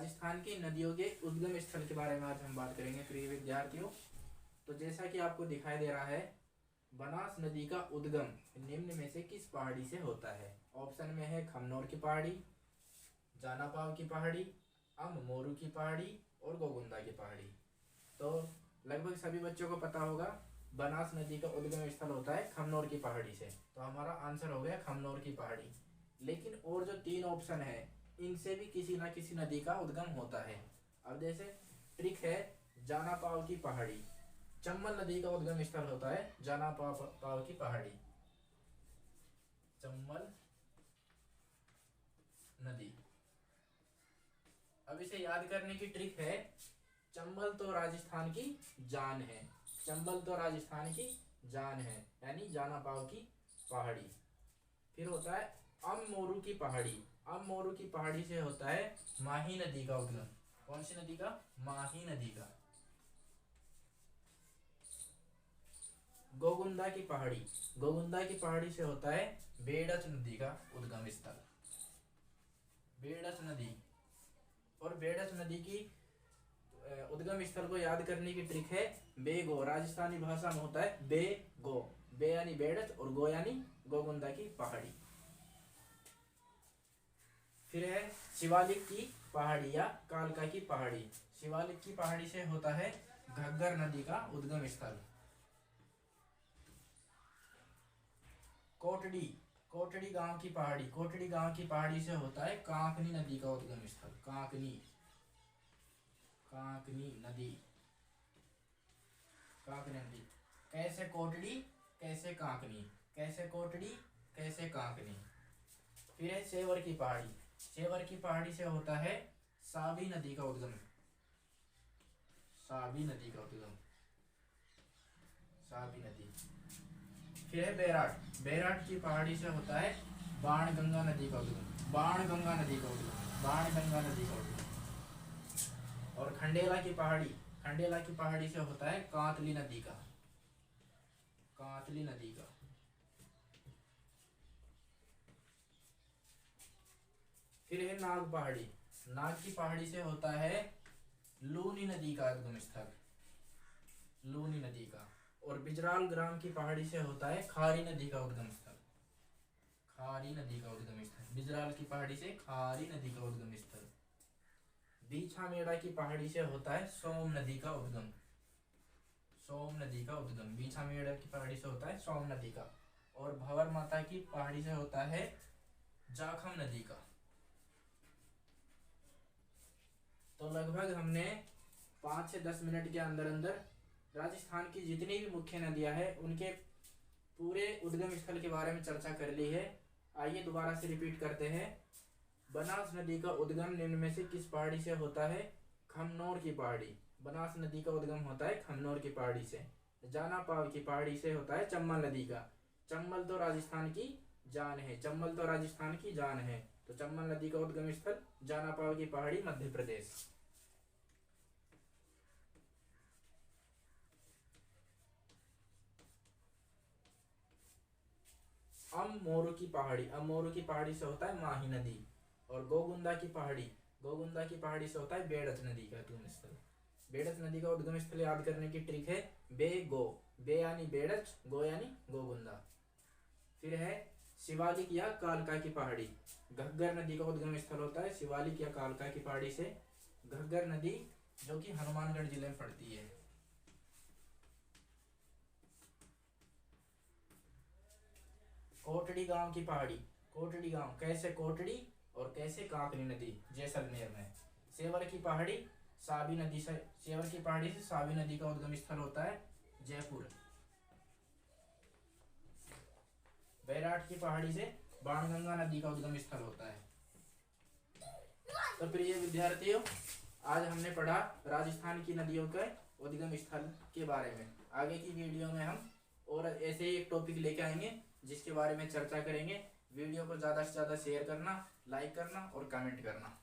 राजस्थान की नदियों के उद्गम स्थल के बारे में आज हम बात करेंगे प्रिय विद्यार्थियों। तो जैसा कि आपको दिखाई दे रहा है, बनास नदी का उद्गम निम्न में से किस पहाड़ी से होता है? ऑप्शन में है खमनोर की पहाड़ी, जानापाव की पहाड़ी, अममोरू की पहाड़ी और गोगुंदा की पहाड़ी। तो लगभग सभी बच्चों को पता होगा, बनास नदी का उद्गम स्थल होता है खमनोर की पहाड़ी से। तो हमारा आंसर हो गया खमनोर की पहाड़ी। लेकिन और जो तीन ऑप्शन है, इनसे भी किसी ना किसी नदी का उद्गम होता है। अब जैसे ट्रिक है, जानापाव की पहाड़ी, चंबल नदी का उद्गम स्थल होता है जानापाव की पहाड़ी, चंबल नदी। अब इसे याद करने की ट्रिक है, चंबल तो राजस्थान की जान है, चंबल तो राजस्थान की जान है, यानी जानापाव की पहाड़ी। फिर होता है अममोरू की पहाड़ी, अममोरू की पहाड़ी से होता है माही नदी का उद्गम। कौन सी नदी का? माही नदी का। गोगुंदा की पहाड़ी, गोगुंदा की पहाड़ी से होता है बेड़च नदी का उद्गम स्थल, बेड़च नदी। और बेड़च नदी की उद्गम स्थल को याद करने की ट्रिक है बेगो, राजस्थानी भाषा में होता है बेगो, बे यानी बेड़च और गो यानी गोगुंदा की पहाड़ी। फिर है शिवालिक की पहाड़ी या कालका की पहाड़ी, शिवालिक की पहाड़ी से होता है घग्गर नदी का उद्गम स्थल। कोटड़ी, कोटड़ी गांव की पहाड़ी, कोटड़ी गांव की पहाड़ी से होता है कांकनी नदी का उद्गम स्थल, कांकनी, कांकनी नदी, कांकनी नदी। कैसे कोटड़ी कैसे कांकनी, कैसे कोटड़ी कैसे कांकनी। फिर है सेवर की पहाड़ी, सेवर की पहाड़ी से होता है साबी नदी का उद्गम, साबी नदी का उद्गम, साबी नदी। फिर है बैराट, बैराट की पहाड़ी से होता है बाण गंगा नदी का उद्गम, बाण गंगा नदी का उद्गम, बाण गंगा नदी का उद्गम। और खंडेला की पहाड़ी, खंडेला की पहाड़ी से होता है कांतली नदी का, कांतली नदी का। फिर है नाग पहाड़ी, नाग की पहाड़ी से होता है लूनी नदी का उद्गम स्थल, लूनी नदी का। और बिजराल ग्राम की पहाड़ी से होता है खारी नदी का उद्गम स्थल, खारी नदी का उद्गम स्थल, बिजराल की पहाड़ी से खारी नदी का उद्गम स्थल। बीछा मेड़ा की पहाड़ी से होता है सोम नदी का उद्गम, सोम नदी का उद्गम, बीछा मेड़ा की पहाड़ी से होता है सोम नदी का। और भंवर माता की पहाड़ी से होता है जाखम नदी का। तो लगभग हमने 5 से 10 मिनट के अंदर अंदर राजस्थान की जितनी भी मुख्य नदियां हैं उनके पूरे उद्गम स्थल के बारे में चर्चा कर ली है। आइए दोबारा से रिपीट करते हैं। बनास नदी का उद्गम निम्न में से किस पहाड़ी से होता है? खमनोर की पहाड़ी, बनास नदी का उद्गम होता है खमनोर की पहाड़ी से। जानापाव की पहाड़ी से होता है चंबल नदी का, चंबल तो राजस्थान की जान है, चंबल तो राजस्थान की जान है, तो चंबल नदी का उद्गम स्थल जानापाव की पहाड़ी, मध्य प्रदेश। अममोरू की पहाड़ी, अममोरू की पहाड़ी से होता है माही नदी। और गोगुंदा की पहाड़ी, गोगुंदा की पहाड़ी से होता है बेड़च नदी का उद्गम स्थल। बेड़च नदी का उद्गम स्थल याद करने की ट्रिक है बे गो, बे यानी बेड़च, गो यानी गोगुंदा। फिर है शिवालिक या कालका की पहाड़ी, घग्गर नदी का उद्गम स्थल होता है शिवालिक या कालका की पहाड़ी से। घग्गर नदी जो कि हनुमानगढ़ जिले में पड़ती है। कोटड़ी गांव की पहाड़ी, कोटड़ी गांव, कैसे कोटड़ी और कैसे कांकनी नदी, जैसलमेर में। सेवर की पहाड़ी, साबी नदी से, सेवर की पहाड़ी से साबी नदी का उद्गम स्थल होता है जयपुर। बैराट की पहाड़ी से बाणगंगा नदी का उद्गम स्थल होता है। तो प्रिय विद्यार्थियों, आज हमने पढ़ा राजस्थान की नदियों के उद्गम स्थल के बारे में। आगे की वीडियो में हम और ऐसे ही एक टॉपिक लेके आएंगे जिसके बारे में चर्चा करेंगे। वीडियो को ज़्यादा से ज़्यादा शेयर करना, लाइक करना और कमेंट करना।